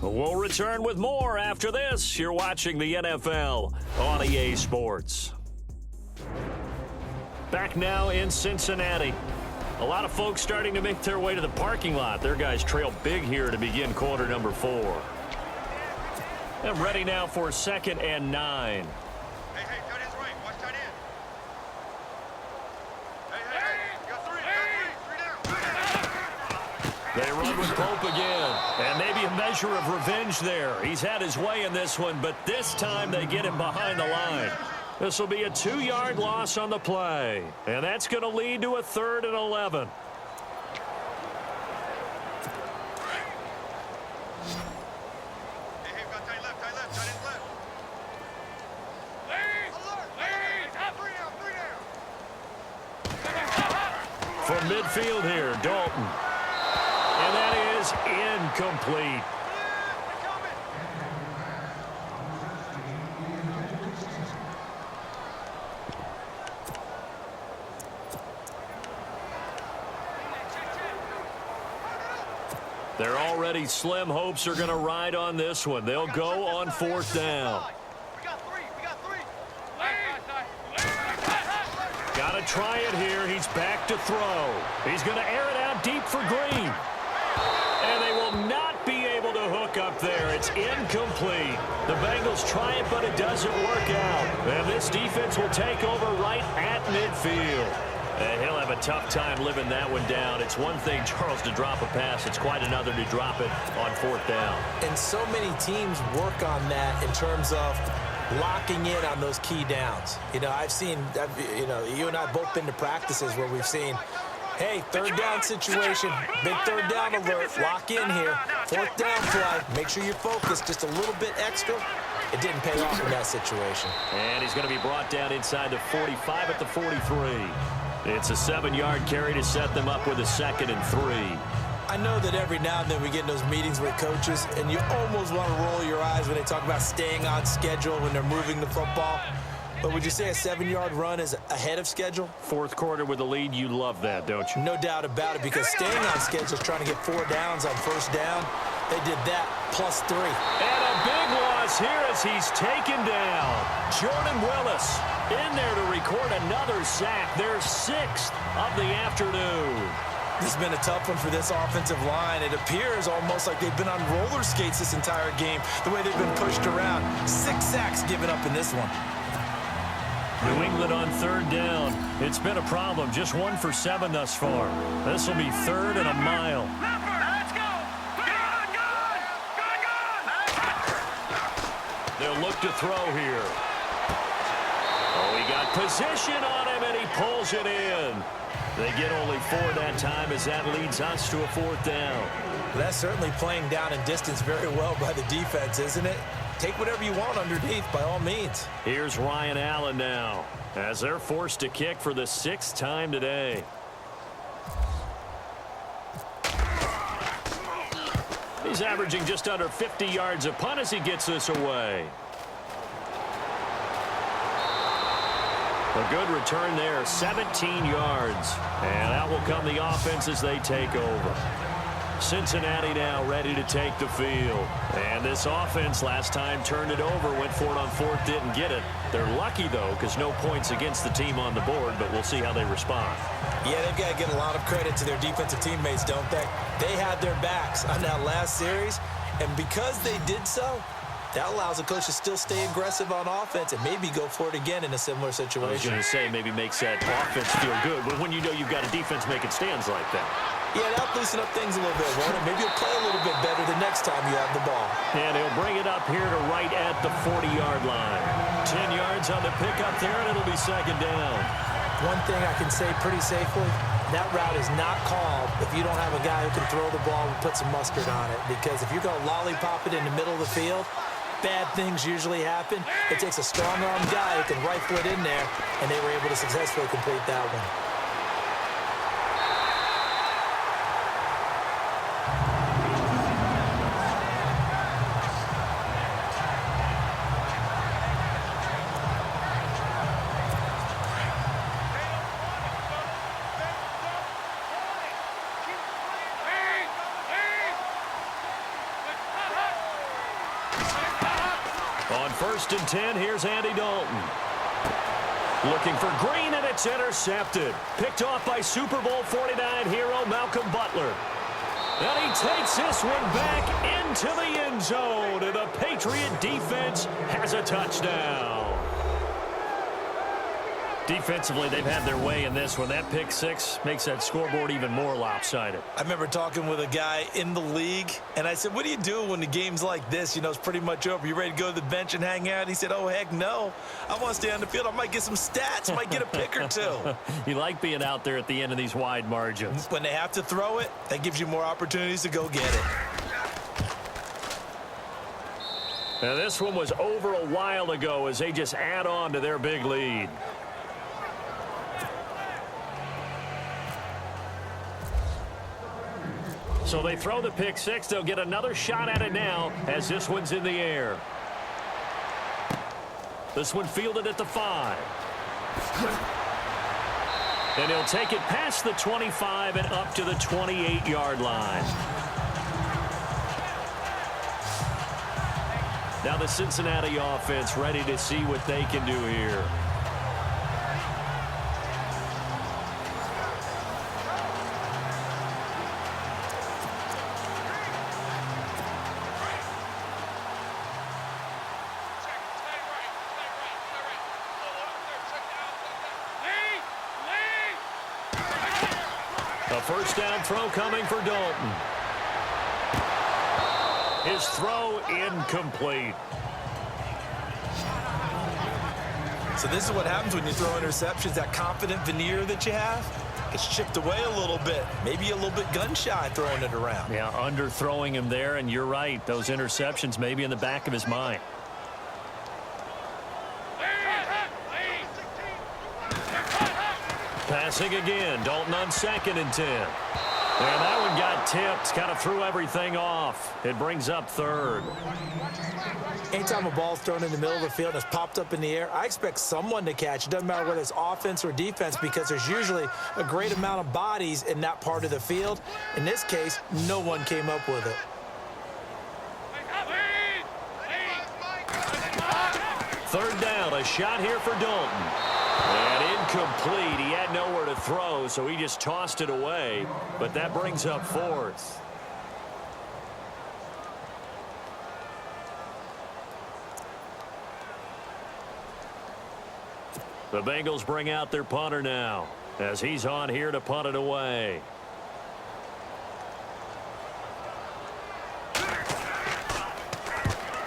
We'll return with more after this. You're watching the NFL on EA Sports. Back now in Cincinnati. A lot of folks starting to make their way to the parking lot. Their guys trail big here to begin quarter number 4. And ready now for 2nd and 9. Hey, tight end's right. Watch tight end. Hey, you got three down. They run with Pope again. And maybe a measure of revenge there. He's had his way in this one, but this time they get him behind the line. This will be a 2-yard loss on the play. And that's going to lead to a 3rd and 11. Hey, got tight left, tight end's left. From midfield here, Dalton. And that is incomplete. Their already slim hopes are going to ride on this one. They'll go on 4th down. We got three. Got to try it here. He's back to throw. He's going to air it out deep for Green. And they will not be able to hook up there. It's incomplete. The Bengals try it, but it doesn't work out. And this defense will take over right at midfield. And he'll have a tough time living that one down. It's one thing, Charles, to drop a pass. It's quite another to drop it on 4th down. And so many teams work on that in terms of locking in on those key downs. You know, you and I have both been to practices where we've seen, hey, 3rd down situation, big 3rd down alert, lock in here, 4th down play, make sure you're focused just a little bit extra. It didn't pay off in that situation. And he's going to be brought down inside the 45 at the 43. It's a 7-yard carry to set them up with a 2nd and 3. I know that every now and then we get in those meetings with coaches, and you almost want to roll your eyes when they talk about staying on schedule when they're moving the football. But would you say a 7-yard run is ahead of schedule? 4th quarter with the lead, you love that, don't you? No doubt about it, because staying on schedule is trying to get 4 downs on 1st down. They did that plus 3. And a big loss here as he's taken down. Jordan Willis in there to record another sack. Their 6th of the afternoon. This has been a tough one for this offensive line. It appears almost like they've been on roller skates this entire game, the way they've been pushed around. 6 sacks given up in this one. New England on 3rd down. It's been a problem. Just 1 for 7 thus far. This will be 3rd and a mile. Let's go. They'll look to throw here. Oh, he got position on him, and he pulls it in. They get only 4 that time as that leads us to a 4th down. That's certainly playing down in distance very well by the defense, isn't it? Take whatever you want underneath, by all means. Here's Ryan Allen now, as they're forced to kick for the 6th time today. He's averaging just under 50 yards a punt as he gets this away. A good return there, 17 yards. And out will come the offense as they take over. Cincinnati now ready to take the field. And this offense last time turned it over, went for it on 4th, didn't get it. They're lucky, though, because no points against the team on the board, but we'll see how they respond. Yeah, they've got to get a lot of credit to their defensive teammates, don't they? They had their backs on that last series, and because they did so, that allows a coach to still stay aggressive on offense and maybe go for it again in a similar situation. I was going to say maybe makes that offense feel good, but when you know you've got a defense making stands like that. Yeah, that'll loosen up things a little bit, won't it? Maybe you'll play a little bit better the next time you have the ball. And he'll bring it up here to right at the 40-yard line. 10 yards on the pickup there, and it'll be 2nd down. One thing I can say pretty safely, that route is not called if you don't have a guy who can throw the ball and put some mustard on it. Because if you're going to lollipop it in the middle of the field, bad things usually happen. It takes a strong-arm guy who can rifle it in there, and they were able to successfully complete that one. On 1st and 10, here's Andy Dalton. Looking for Green, and it's intercepted. Picked off by Super Bowl 49 hero Malcolm Butler. And he takes this one back into the end zone, and the Patriot defense has a touchdown. Defensively, they've had their way in this one. That pick six makes that scoreboard even more lopsided. I remember talking with a guy in the league, and I said, what do you do when the game's like this? You know, it's pretty much over. You ready to go to the bench and hang out? He said, oh, heck no. I want to stay on the field. I might get some stats. I might get a pick or two. You like being out there at the end of these wide margins. When they have to throw it, that gives you more opportunities to go get it. Now, this one was over a while ago as they just add on to their big lead. So they throw the pick six. They'll get another shot at it now as this one's in the air. This one fielded at the 5. And he'll take it past the 25 and up to the 28-yard line. Now the Cincinnati offense ready to see what they can do here. A first down throw coming for Dalton. His throw incomplete. So this is what happens when you throw interceptions. That confident veneer that you have, it's chipped away a little bit. Maybe a little bit gun-shy throwing it around. Yeah, underthrowing him there, and you're right. Those interceptions may be in the back of his mind. Passing again. Dalton on 2nd and 10. And that one got tipped. Kind of threw everything off. It brings up 3rd. Anytime a ball's thrown in the middle of the field and it's popped up in the air, I expect someone to catch. It doesn't matter whether it's offense or defense because there's usually a great amount of bodies in that part of the field. In this case, no one came up with it. 3rd down. A shot here for Dalton. And incomplete. He had nowhere to throw, so he just tossed it away. But that brings up 4th. The Bengals bring out their punter now as he's on here to punt it away.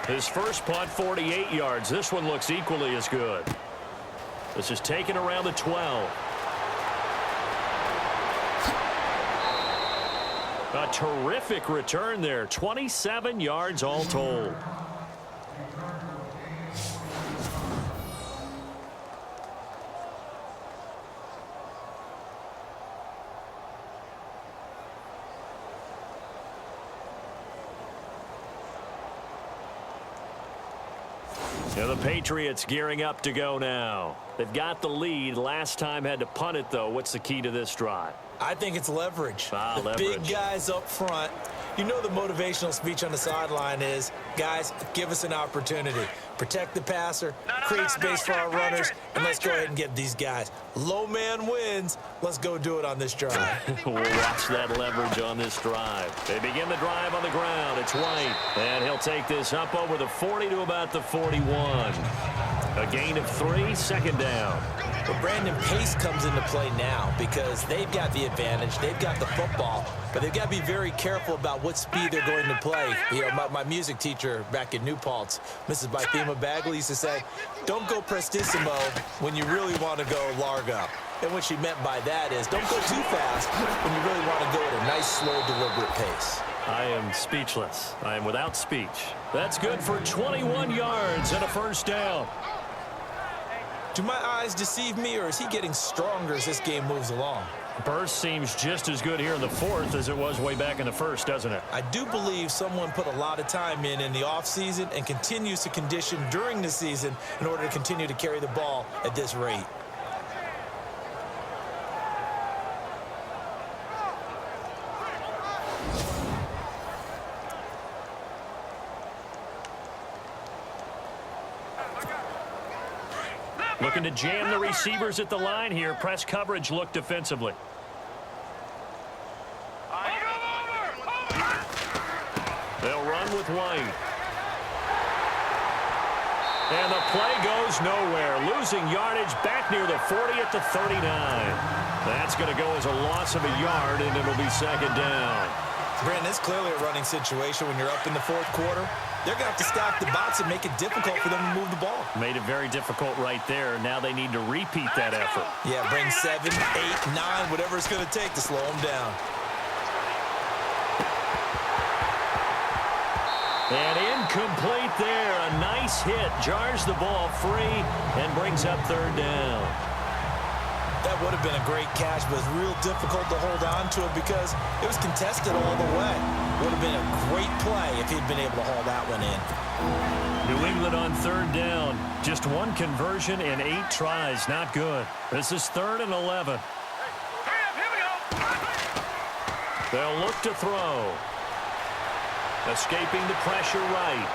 His first punt, 48 yards. This one looks equally as good. This is taken around the 12. A terrific return there. 27 yards all told. Now the Patriots gearing up to go now. They've got the lead. Last time had to punt it, though. What's the key to this drive? I think it's leverage. The leverage. Big guys up front. You know the motivational speech on the sideline is, guys, give us an opportunity. Protect the passer, create space for our runners, and let's go ahead and get these guys. Low man wins. Let's go do it on this drive. We'll watch that leverage on this drive. They begin the drive on the ground. It's White, and he'll take this up over the 40 to about the 41. A gain of 3, 2nd down. But Brandon, pace comes into play now because they've got the advantage. They've got the football, but they've got to be very careful about what speed they're going to play. You know, my music teacher back in New Paltz, Mrs. Bythema Bagley, used to say, don't go prestissimo when you really want to go largo. And what she meant by that is don't go too fast when you really want to go at a nice, slow, deliberate pace. I am speechless. I am without speech. That's good for 21 yards and a first down. Do my eyes deceive me, or is he getting stronger as this game moves along? Burst seems just as good here in the 4th as it was way back in the 1st, doesn't it? I do believe someone put a lot of time in the offseason and continues to condition during the season in order to continue to carry the ball at this rate. Looking to jam the receivers at the line here. Press coverage look defensively. They'll run with White. And the play goes nowhere. Losing yardage back near the 40 at the 39. That's going to go as a loss of a yard, and it'll be second down. Brandon, it's clearly a running situation when you're up in the fourth quarter. They're going to have to stack the box and make it difficult for them to move the ball. Made it very difficult right there. Now they need to repeat that effort. Yeah, bring 7, 8, 9, whatever it's going to take to slow them down. And incomplete there. A nice hit. Jars the ball free and brings up third down. That would have been a great catch, but it's real difficult to hold on to it because it was contested all the way. Would have been a great play if he'd been able to haul that one in. New England on third down. Just one conversion in 8 tries. Not good. This is 3rd and 11. They'll look to throw. Escaping the pressure right.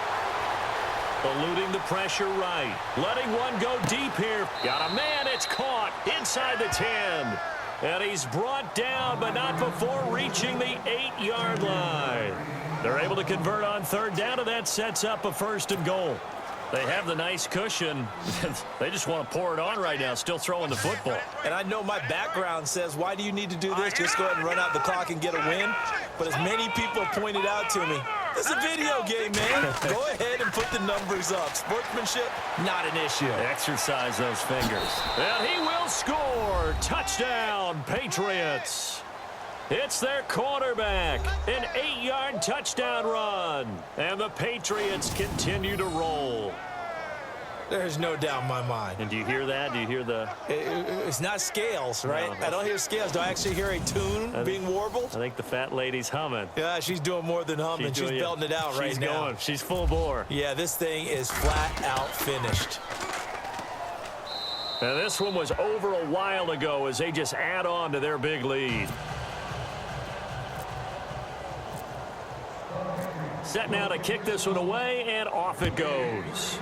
Eluding the pressure right. Letting one go deep here. Got a man. It's caught inside the 10. And he's brought down, but not before reaching the 8-yard line. They're able to convert on third down, and that sets up a 1st and goal. They have the nice cushion. They just want to pour it on right now, still throwing the football. And I know my background says, why do you need to do this? Just go ahead and run out the clock and get a win. But as many people have pointed out to me, this is a video game, man. Go ahead and put the numbers up. Sportsmanship, not an issue. Exercise those fingers. And he will score. Touchdown, Patriots. It's their quarterback. An 8-yard touchdown run. And the Patriots continue to roll. There's no doubt in my mind. And do you hear that? Do you hear the... It's not scales, right? No, I don't hear scales. Do I actually hear a tune being warbled? I think the fat lady's humming. Yeah, she's doing more than humming. She's belting it out right now. She's going. She's full bore. Yeah, this thing is flat out finished. And this one was over a while ago as they just add on to their big lead. Set now to kick this one away, and off it goes.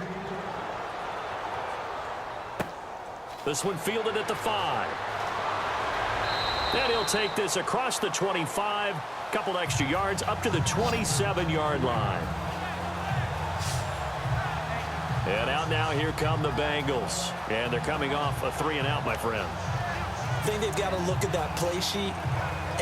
This one fielded at the 5. And he'll take this across the 25, couple extra yards, up to the 27-yard line. And out now, here come the Bengals. And they're coming off a 3-and-out, my friend. I think they've got to look at that play sheet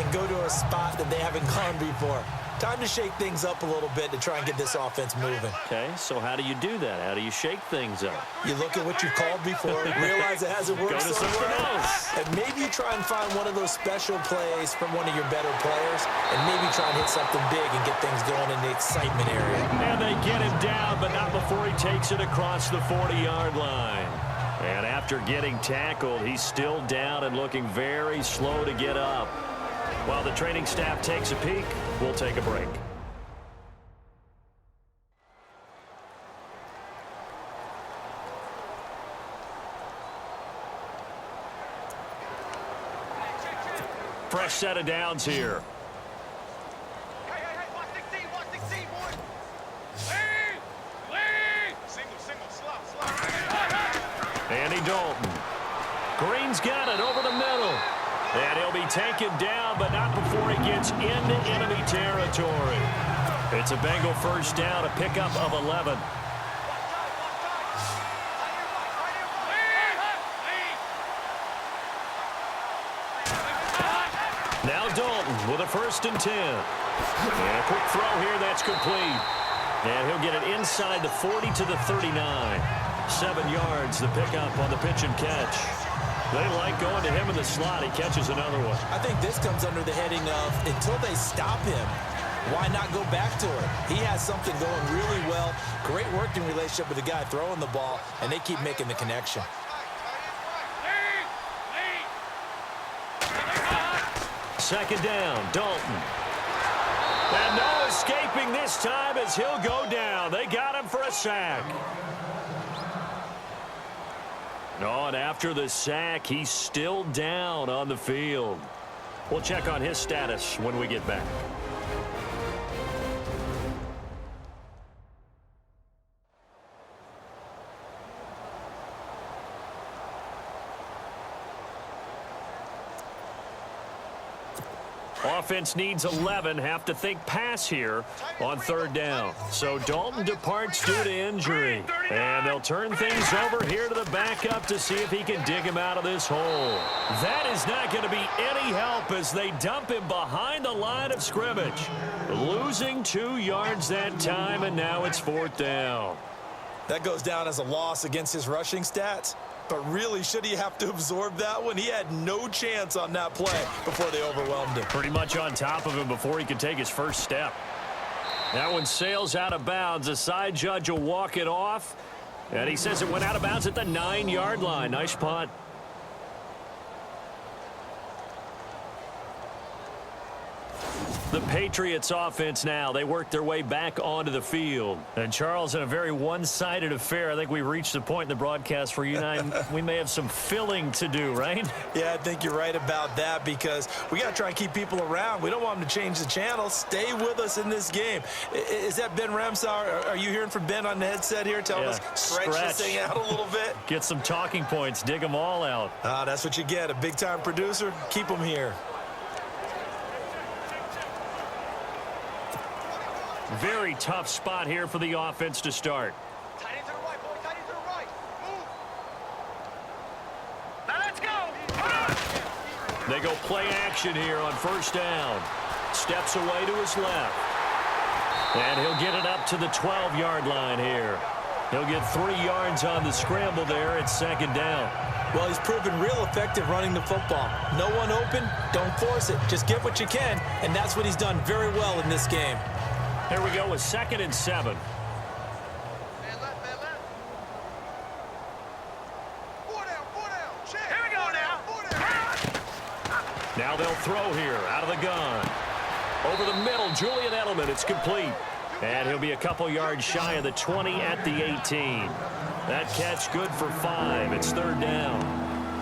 and go to a spot that they haven't gone before. Time to shake things up a little bit to try and get this offense moving. Okay, so how do you do that? How do you shake things up? You look at what you've called before, realize it hasn't worked somewhere else, and maybe you try and find one of those special plays from one of your better players, and maybe try and hit something big and get things going in the excitement area. And they get him down, but not before he takes it across the 40-yard line. And after getting tackled, he's still down and looking very slow to get up. While the training staff takes a peek, we'll take a break. Fresh set of downs here. Hey, 116, boy. Lead. Single, slot. Andy Dalton. Green's got it over the middle. And he'll be taken down, but not before he gets into enemy territory. It's a Bengal first down, a pickup of 11. Now Dalton with a 1st and 10. And a quick throw here, that's complete. And he'll get it inside the 40 to the 39. 7 yards, the pickup on the pitch and catch. They like going to him in the slot. He catches another one. I think this comes under the heading of, until they stop him, why not go back to it? He has something going really well. Great working relationship with the guy throwing the ball, and they keep making the connection. Second down, Dalton. And no escaping this time as he'll go down. They got him for a sack. No, and after the sack, he's still down on the field. We'll check on his status when we get back. Offense needs 11. Have to think pass here on third down. So Dalton departs due to injury. And they'll turn things over here to the backup to see if he can dig him out of this hole. That is not going to be any help as they dump him behind the line of scrimmage. Losing 2 yards that time, and now it's fourth down. That goes down as a loss against his rushing stats. But really, should he have to absorb that one? He had no chance on that play before they overwhelmed him. Pretty much on top of him before he could take his first step. That one sails out of bounds. The side judge will walk it off. And he says it went out of bounds at the 9-yard line. Nice punt. The Patriots offense now. They work their way back onto the field. And, Charles, in a very one-sided affair, I think we've reached the point in the broadcast where you and I, we may have some filling to do, right? Yeah, I think you're right about that because we got to try and keep people around. We don't want them to change the channel. Stay with us in this game. Is that Ben Ramsauer? Are you hearing from Ben on the headset here telling us stretch this thing out a little bit? Get some talking points. Dig them all out. That's what you get. A big-time producer. Keep them here. Very tough spot here for the offense to start. Tight end to the right, boy. Tight end to the right. Move. Now let's go. They go play action here on first down. Steps away to his left. And he'll get it up to the 12-yard line here. He'll get 3 yards on the scramble there at second down. Well, he's proven real effective running the football. No one open, don't force it. Just get what you can, and that's what he's done very well in this game. Here we go with 2nd and 7. Man left, man left. 4 down, 4 down. Check. Here we go now. 4 down. Now they'll throw here out of the gun. Over the middle, Julian Edelman. It's complete. And he'll be a couple yards shy of the 20 at the 18. That catch good for 5. It's third down.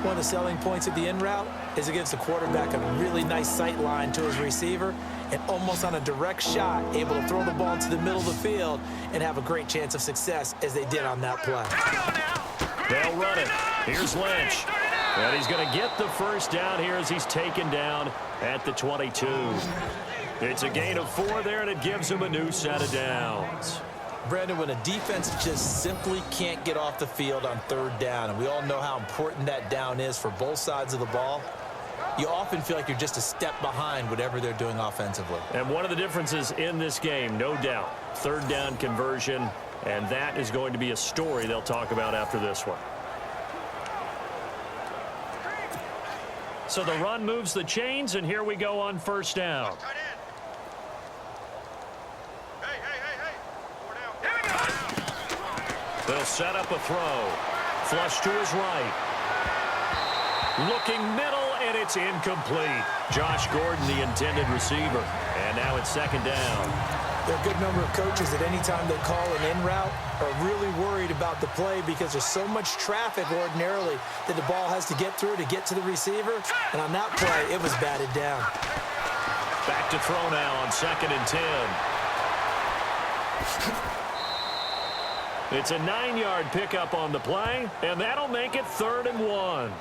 One of the selling points of the in route is it gives the quarterback a really nice sight line to his receiver and almost on a direct shot able to throw the ball into the middle of the field and have a great chance of success as they did on that play. They'll run it. Here's Lynch. And he's going to get the first down here as he's taken down at the 22. It's a gain of 4 there, and it gives him a new set of downs. Brandon, when a defense just simply can't get off the field on third down, and we all know how important that down is for both sides of the ball, you often feel like you're just a step behind whatever they're doing offensively. And one of the differences in this game, no doubt, third down conversion, and that is going to be a story they'll talk about after this one. So the run moves the chains, and here we go on first down. Tight end. Hey. 4 down. Here we go. They'll set up a throw. Flush to his right. Looking middle, and it's incomplete. Josh Gordon, the intended receiver. And now it's second down. There are a good number of coaches that any time they call an in route are really worried about the play because there's so much traffic ordinarily that the ball has to get through to get to the receiver. And on that play, it was batted down. Back to throw now on 2nd and 10. It's a 9-yard pickup on the play, and that'll make it 3rd and 1.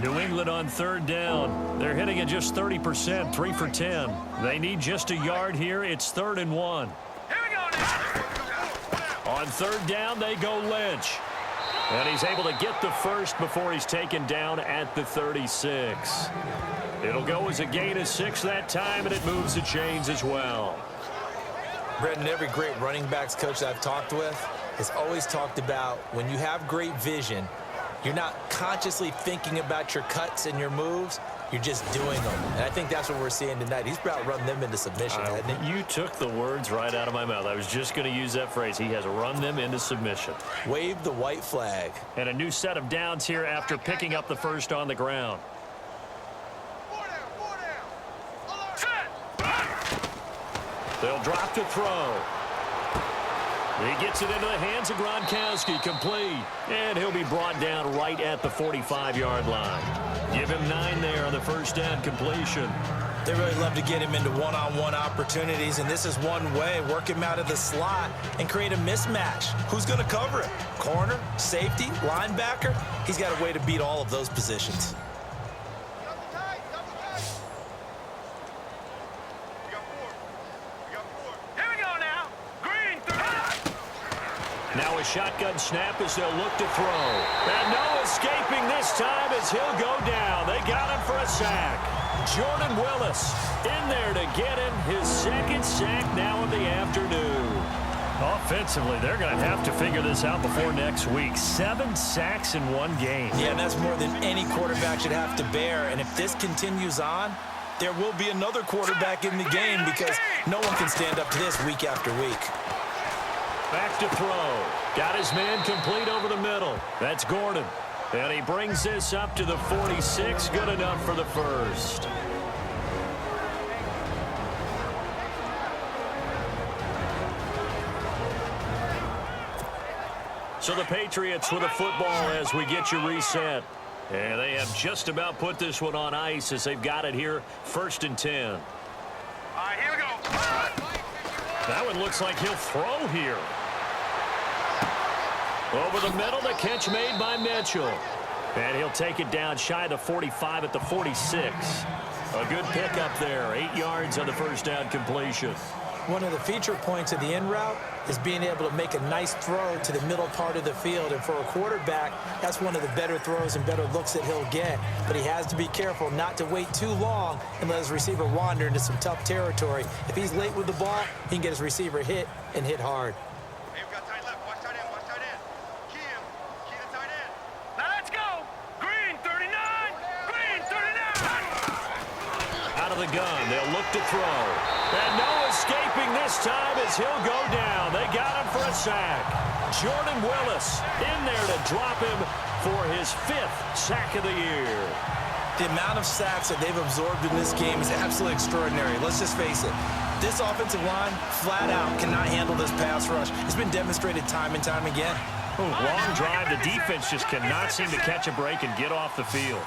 New England on third down. They're hitting at just 30%, 3 for 10. They need just a yard here. It's 3rd and 1. Here we go now. On third down, they go Lynch. And he's able to get the first before he's taken down at the 36. It'll go as a gain of 6 that time, and it moves the chains as well. Brendan, every great running backs coach that I've talked with has always talked about when you have great vision, you're not consciously thinking about your cuts and your moves. You're just doing them. And I think that's what we're seeing tonight. He's about run them into submission, hasn't he? You took the words right out of my mouth. I was just going to use that phrase. He has run them into submission. Wave the white flag. And a new set of downs here after picking up the first on the ground. 4 down. Alert. They'll drop to throw. He gets it into the hands of Gronkowski, complete. And he'll be brought down right at the 45-yard line. Give him 9 there on the first down completion. They really love to get him into one-on-one opportunities, and this is one way. Work him out of the slot and create a mismatch. Who's going to cover it? Corner, safety, linebacker? He's got a way to beat all of those positions. Now a shotgun snap as they'll look to throw. And no escaping this time as he'll go down. They got him for a sack. Jordan Willis in there to get him his second sack now in the afternoon. Offensively, they're going to have to figure this out before next week. 7 sacks in one game. Yeah, and that's more than any quarterback should have to bear. And if this continues on, there will be another quarterback in the game because no one can stand up to this week after week. Back to throw. Got his man complete over the middle. That's Gordon. And he brings this up to the 46. Good enough for the first. So the Patriots with a football as we get you reset. And they have just about put this one on ice as they've got it here. 1st and 10. All right, here we go. That one looks like he'll throw here. Over the middle, the catch made by Mitchell. And he'll take it down shy of the 45 at the 46. A good pickup there. 8 yards on the first down completion. One of the feature points of the in route is being able to make a nice throw to the middle part of the field. And for a quarterback, that's one of the better throws and better looks that he'll get. But he has to be careful not to wait too long and let his receiver wander into some tough territory. If he's late with the ball, he can get his receiver hit and hit hard. Hey, we got tight left. Watch tight end. Watch tight end. Key him. Key the tight end. Now let's go. Green 39. Green 39. Out of the gun, they'll look to throw. And no escaping this time as he'll go down. They got him for a sack. Jordan Willis in there to drop him for his 5th sack of the year. The amount of sacks that they've absorbed in this game is absolutely extraordinary. Let's just face it. This offensive line, flat out, cannot handle this pass rush. It's been demonstrated time and time again. Long drive. The defense just cannot seem to catch a break and get off the field.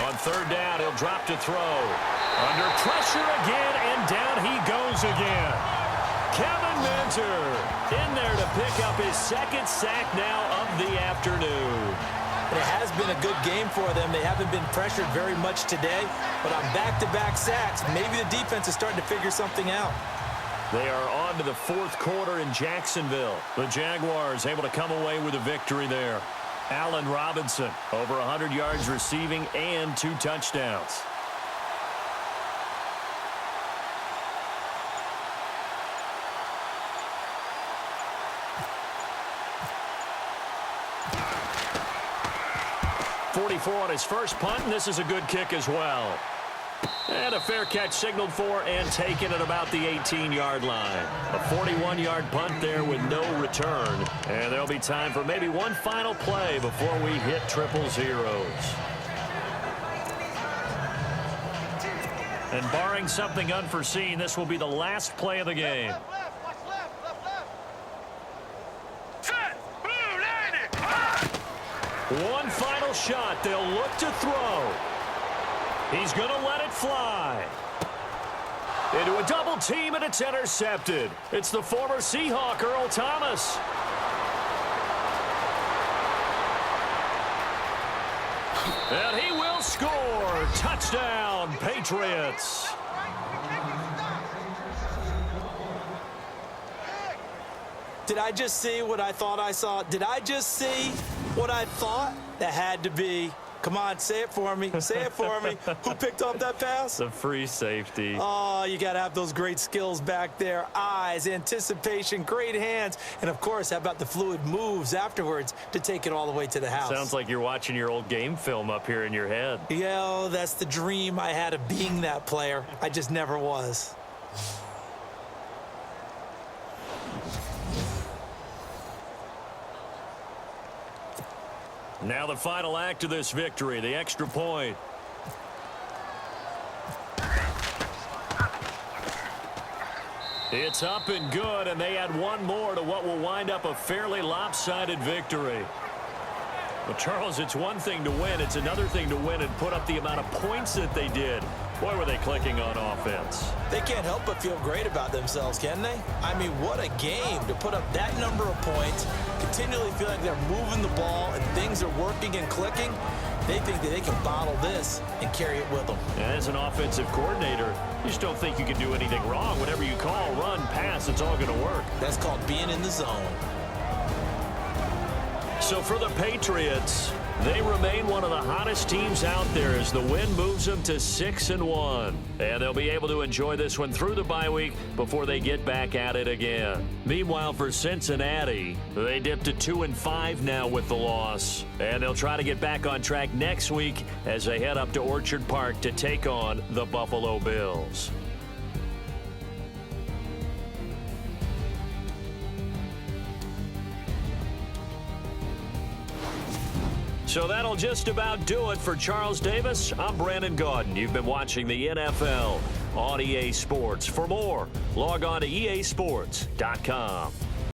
On 3rd down, he'll drop to throw. Under pressure again, and down he goes again. Kevin Minter in there to pick up his 2nd sack now of the afternoon. It has been a good game for them. They haven't been pressured very much today, but on back-to-back sacks, maybe the defense is starting to figure something out. They are on to the 4th quarter in Jacksonville. The Jaguars able to come away with a victory there. Allen Robinson, over 100 yards receiving and 2 touchdowns. .44 on his first punt, and this is a good kick as well. And a fair catch signaled for and taken at about the 18-yard line. A 41-yard punt there with no return. And there'll be time for maybe one final play before we hit triple zeros. And barring something unforeseen, this will be the last play of the game. One final shot. They'll look to throw. He's going to let it fly. Into a double team, and it's intercepted. It's the former Seahawk, Earl Thomas. And he will score. Touchdown, Patriots. Did I just see what I thought I saw? Did I just see what I thought? That had to be. Come on, say it for me. Say it for me. Who picked up that pass? The free safety. Oh, you got to have those great skills back there. Eyes, anticipation, great hands. And, of course, how about the fluid moves afterwards to take it all the way to the house? Sounds like you're watching your old game film up here in your head. Yeah, that's the dream I had of being that player. I just never was. Now the final act of this victory, the extra point. It's up and good, and they add one more to what will wind up a fairly lopsided victory. Well, Charles, it's one thing to win. It's another thing to win and put up the amount of points that they did. Boy, were they clicking on offense. They can't help but feel great about themselves, can they? I mean, what a game to put up that number of points, continually feel like they're moving the ball and things are working and clicking. They think that they can bottle this and carry it with them. As an offensive coordinator, you just don't think you can do anything wrong. Whatever you call, run, pass, it's all going to work. That's called being in the zone. So for the Patriots, they remain one of the hottest teams out there as the win moves them to 6-1. And they'll be able to enjoy this one through the bye week before they get back at it again. Meanwhile, for Cincinnati, they dipped to 2-5 now with the loss. And they'll try to get back on track next week as they head up to Orchard Park to take on the Buffalo Bills. So that'll just about do it for Charles Davis. I'm Brandon Gaudin. You've been watching the NFL on EA Sports. For more, log on to easports.com.